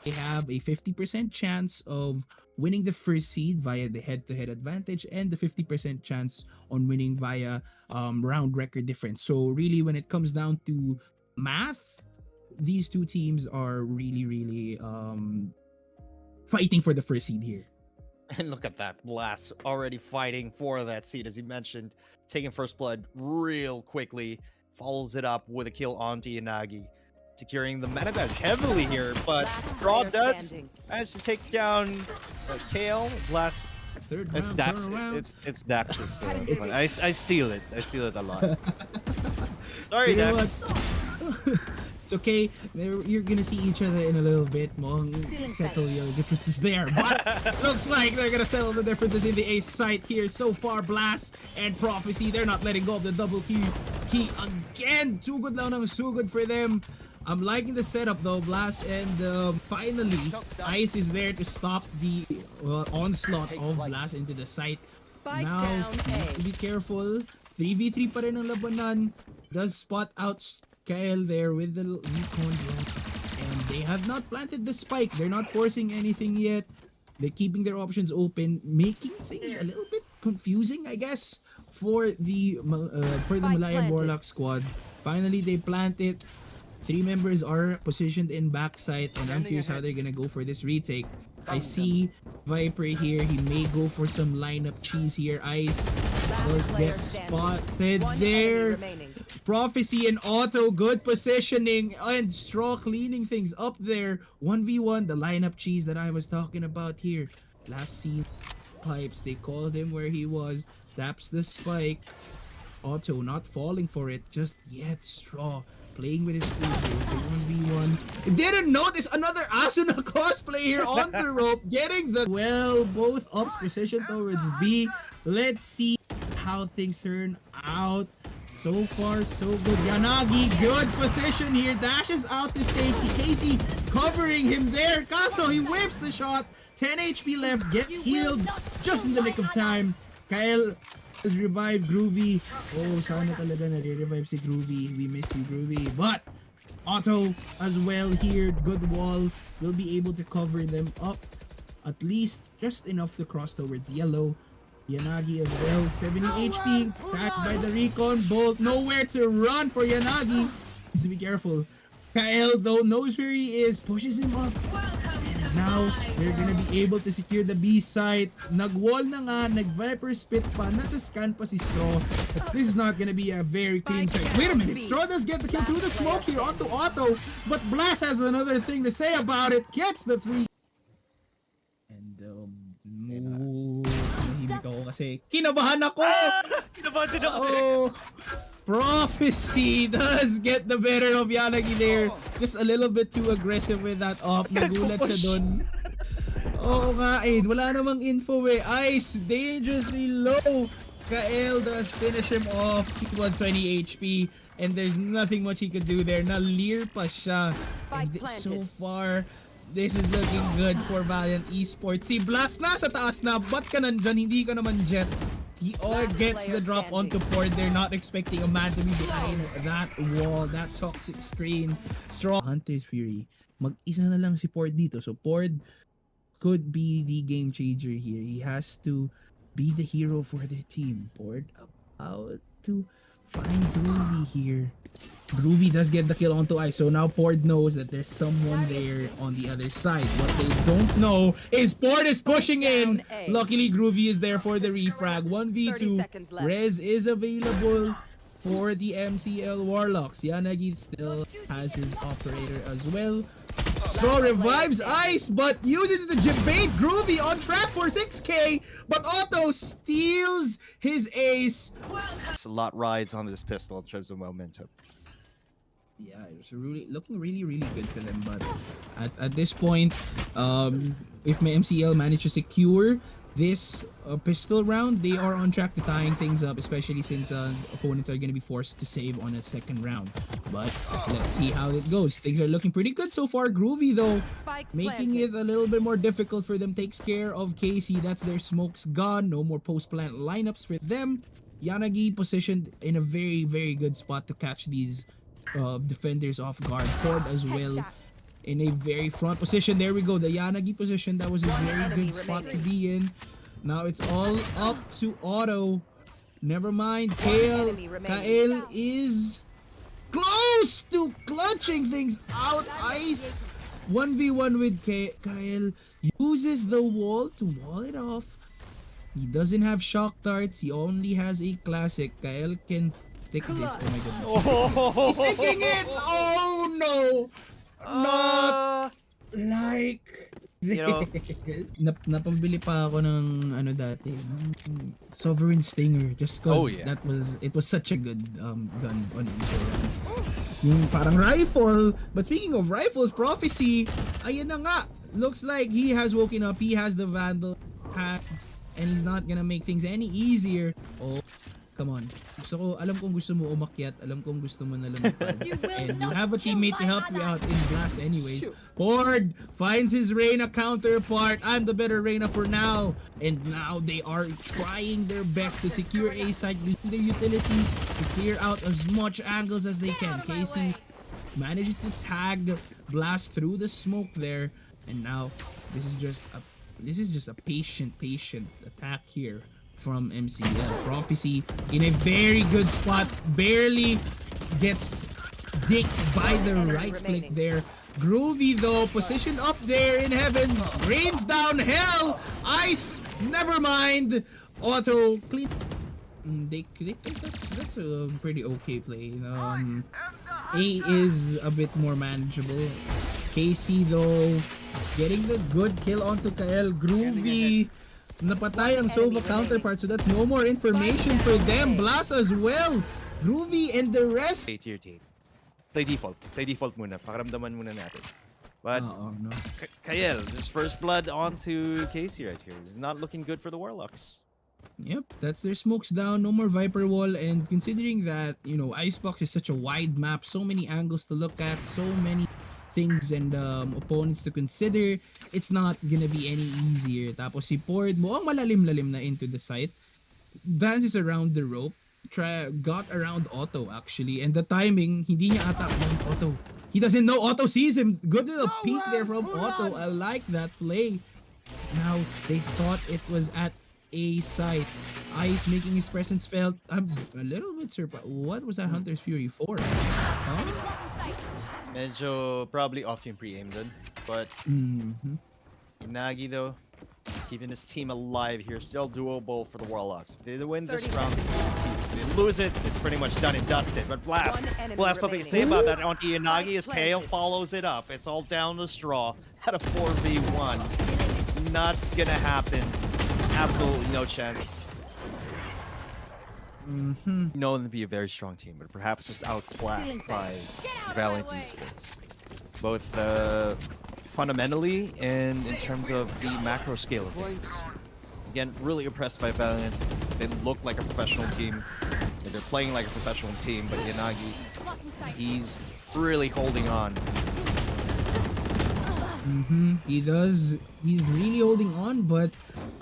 They have a 50% chance of winning the first seed via the head-to-head advantage and the 50% chance on winning via round record difference. So really, when it comes down to math, these two teams are really fighting for the first seed here. And look at that, Blas already fighting for that seed, as you mentioned, taking first blood real quickly, follows it up with a kill on Yanagi, securing the mana badge heavily here, but Draw does manage to take down Kael. Blas, it's Dax. It's Dax's. I steal it. I steal it a lot. Sorry, Dax. It's okay. You're gonna see each other in a little bit. Settle your differences there. But looks like they're gonna settle the differences in the ace site here. So far, Blast and Prophecy, they're not letting go of the double key again. Too good lang ng sugod for them. I'm liking the setup though, Blast, and finally, Ice is there to stop the onslaught of Blast into the site. Now, needs to be careful. 3v3 pa rin ang labanan. Does spot out Kael there with the recon drone, and they have not planted the spike. They're not forcing anything yet. They're keeping their options open, making things a little bit confusing, I guess, for the Valiant Warlocks squad. Finally, they plant it. 3 members are positioned in backside, and I'm curious how they're gonna go for this retake. I see Viper here. He may go for some lineup cheese here. Ice does get spotted there. Prophecy and Auto, good positioning, and Straw cleaning things up there. 1v1, the lineup cheese that I was talking about here. Last scene, pipes, they called him where he was. Taps the spike. Auto not falling for it just yet. Straw playing with his food. It's a 1v1. Didn't notice another Asuna cosplay here on the rope. Getting the both ups position towards B. Let's see how things turn out. So far, so good. Yanagi, good position here. Dashes out to safety. Casey covering him there. Kaso, he whips the shot. 10 HP left. Gets healed just in the nick of time. Kael has revived Grooovy. Oh, sana talaga nare-revive si Grooovy. We missed you, Grooovy. But Auto as well here. Good wall. Will be able to cover them up. At least just enough to cross towards yellow. Yanagi as well. 70 HP. Attacked by the recon bolt. Nowhere to run for Yanagi. So be careful. Kael though knows where he is. Pushes him up. Now, they're gonna be able to secure the B site. Nag-wall na nga, nag-Viper spit pa, nasa scan pa si Straw. But this is not gonna be a very clean fight. Wait a minute, Straw does get the kill through the smoke here onto Auto, but Blas has another thing to say about it. Gets the 3. And, nahimik ako kasi kinabahan ako! Kinabahan din ako. Oh, Prophecy does get the better of Yanagi there. Just a little bit too aggressive with that op. Nagulat siya dun. Oo nga eh. Wala namang info eh. Ice, dangerously low. Kael does finish him off. He was 20 HP. And there's nothing much he could do there. Nalir pa siya. And so far, this is looking good for Valiant Esports. Si Blas na sa taas na. Ba't ka nandyan? Hindi ka naman jet. He all gets the drop onto Pord. They're not expecting a man to be behind that wall, that toxic screen. Strong Hunter's Fury. Mag-isa na lang si Pord dito. So Pord could be the game changer here. He has to be the hero for their team. Pord about to find Grooovy here. Grooovy does get the kill onto Ice, so now Pord knows that there's someone there on the other side. What they don't know is Pord is pushing in. Luckily, Grooovy is there for the refrag. 1v2. Rez is available for the MCL Warlocks. Yanagi still has his operator as well. Straw revives Ice, but uses it to debate Grooovy on trap for 6k, but Auto steals his ace. A lot rides on this pistol in terms of momentum. Yeah, it's really looking really good for them, but at this point, if my MCL manage to secure this pistol round, they are on track to tying things up, especially since opponents are going to be forced to save on a second round. But let's see how it goes. Things are looking pretty good so far. Grooovy though, making it a little bit more difficult for them. Takes care of Casey. That's their smokes gone. No more post-plant lineups for them. Yanagi positioned in a very good spot to catch these defenders off guard. Ford as well in a very front position. There we go, the Yanagi position. That was a very enemy good spot to remaining. be in. Now it's all up to Otto. Never mind, Kael. enemy remaining. Kael is close to clutching things out. Ice 1v1 with Kael. Uses the wall to wall it off. He doesn't have shock darts. He only has a classic. Kael can stick this. Oh my goodness. Oh, He's sticking it! Oh no! Not like this. You know- Napambili pa ako ng ano dati, Sovereign Stinger, just cause Oh, yeah. it was such a good gun on insurance. Yung parang rifle. But speaking of rifles, Prophecy, ayan na nga. Looks like he has woken up. He has the Vandal hands, and he's not gonna make things any easier. Oh, come on. Gusto ko, alam kong gusto mo umakyat. Alam kong gusto mo na lumipad. And you have a teammate to help you out in Blas anyways. Ford finds his Reyna counterpart. I'm the better Reyna for now. And now they are trying their best to secure A site, using their utility to clear out as much angles as they can. Casey manages to tag Blas through the smoke there. And now this is just a patient attack here from MCL. Prophecy in a very good spot, barely gets dicked by the right click there. Grooovy though, positioned up there in heaven, rains down hell. Ice, never mind. Auto clean. That's a pretty okay play. A is a bit more manageable. Casey though, getting the good kill onto Kael. Groovy, napatay ang Sova counterpart, so that's no more information for them. Blas as well. Groovy and the rest. Tier team. Play default muna. Pakaramdaman muna natin. But No. Kael, his first blood onto Casey right here. Is not looking good for the Warlocks. Yep, that's their smokes down. No more Viper Wall. And considering that, Icebox is such a wide map, so many angles to look at, so many things and opponents to consider, it's not gonna be any easier. Tapos si Ford, mukhang malalim-lalim na into the site. Dances around the rope. Got around Otto actually. And the timing, hindi niya ata alam Otto. He doesn't know Otto sees him. Good little peek there from Otto. I like that play. Now, they thought it was at A site. Ice making his presence felt. I'm a little bit surprised. What was that Hunter's Fury for? Huh? Medyo probably off yung pre-aim dun. But Inagi though, keeping his team alive here. Still doable for the Warlocks. If they win this round, if they lose it, it's pretty much done and dusted. But Blas will have something to say about that onto Inagi as Kael follows it up. It's all down to straw at a 4v1. Not gonna happen. Absolutely no chance. Known to be a very strong team, but perhaps just outclassed by Valiant Esports. Both fundamentally and in terms of the macro scale of things. Again, really impressed by Valiant. They look like a professional team. They're playing like a professional team, but Yanagi, he's really holding on. He does. He's really holding on, but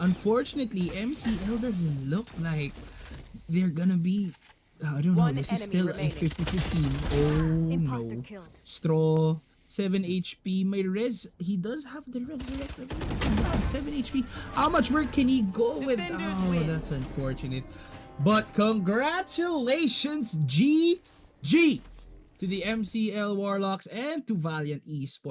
unfortunately, MCL doesn't look like they're gonna be. I don't know. This is still a 50-15. Oh no. Straw, 7 HP. My res. He does have the resurrect. 7 HP. How much work can he go with? Oh, that's unfortunate. But congratulations, GG, to the MCL Warlocks and to Valiant Esports.